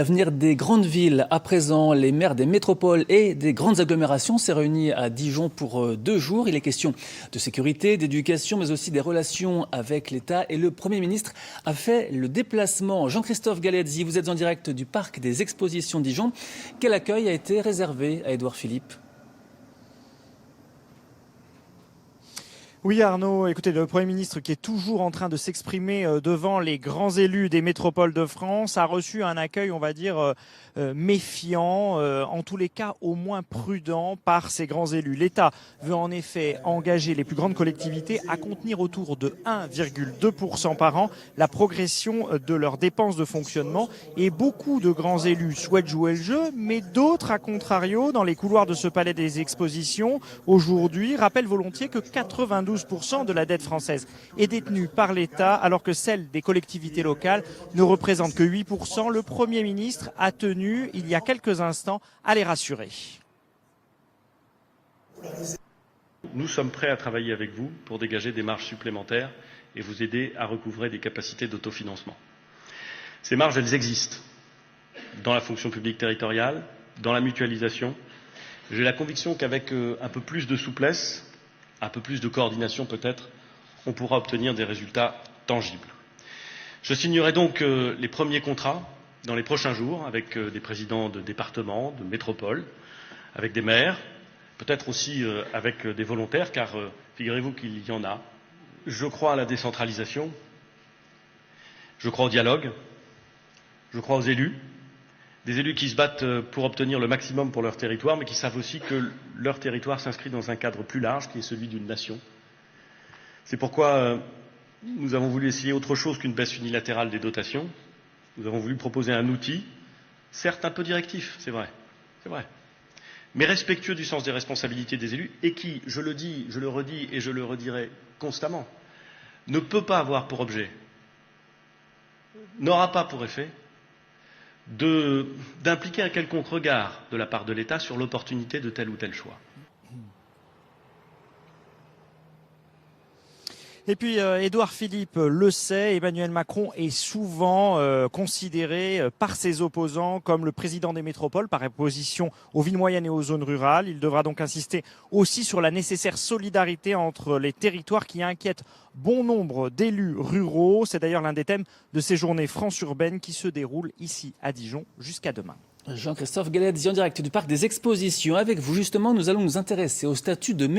L'avenir des grandes villes, à présent, les maires des métropoles et des grandes agglomérations s'est réunis à Dijon pour 2 jours. Il est question de sécurité, d'éducation, mais aussi des relations avec l'État. Et le Premier ministre a fait le déplacement. Jean-Christophe Galeazzi, vous êtes en direct du parc des expositions de Dijon. Quel accueil a été réservé à Édouard Philippe ? Oui Arnaud, écoutez, le Premier ministre qui est toujours en train de s'exprimer devant les grands élus des métropoles de France a reçu un accueil, on va dire, méfiant, en tous les cas au moins prudent par ces grands élus. L'État veut en effet engager les plus grandes collectivités à contenir autour de 1,2% par an la progression de leurs dépenses de fonctionnement. Et beaucoup de grands élus souhaitent jouer le jeu, mais d'autres, à contrario, dans les couloirs de ce palais des expositions, aujourd'hui, rappellent volontiers que 92% de la dette française est détenue par l'État, alors que celle des collectivités locales ne représente que 8%. Le Premier ministre a tenu, il y a quelques instants, à les rassurer. Nous sommes prêts à travailler avec vous pour dégager des marges supplémentaires et vous aider à recouvrer des capacités d'autofinancement. Ces marges, elles existent dans la fonction publique territoriale, dans la mutualisation. J'ai la conviction qu'avec un peu plus de souplesse, un peu plus de coordination peut-être, on pourra obtenir des résultats tangibles. Je signerai donc les premiers contrats dans les prochains jours avec des présidents de départements, de métropoles, avec des maires, peut-être aussi avec des volontaires, car figurez-vous qu'il y en a. Je crois à la décentralisation, je crois au dialogue, je crois aux élus, des élus qui se battent pour obtenir le maximum pour leur territoire, mais qui savent aussi que leur territoire s'inscrit dans un cadre plus large, qui est celui d'une nation. C'est pourquoi nous avons voulu essayer autre chose qu'une baisse unilatérale des dotations. Nous avons voulu proposer un outil, certes un peu directif, c'est vrai, mais respectueux du sens des responsabilités des élus, et qui, je le dis, je le redis et je le redirai constamment, ne peut pas avoir pour objet, n'aura pas pour effet, d'impliquer un quelconque regard de la part de l'État sur l'opportunité de tel ou tel choix. Et puis Édouard Philippe le sait, Emmanuel Macron est souvent considéré par ses opposants comme le président des métropoles par opposition aux villes moyennes et aux zones rurales. Il devra donc insister aussi sur la nécessaire solidarité entre les territoires qui inquiètent bon nombre d'élus ruraux. C'est d'ailleurs l'un des thèmes de ces journées France urbaine qui se déroulent ici à Dijon jusqu'à demain. Jean-Christophe Galeazzi en direct du parc des expositions. Avec vous justement, nous allons nous intéresser au statut de métropole.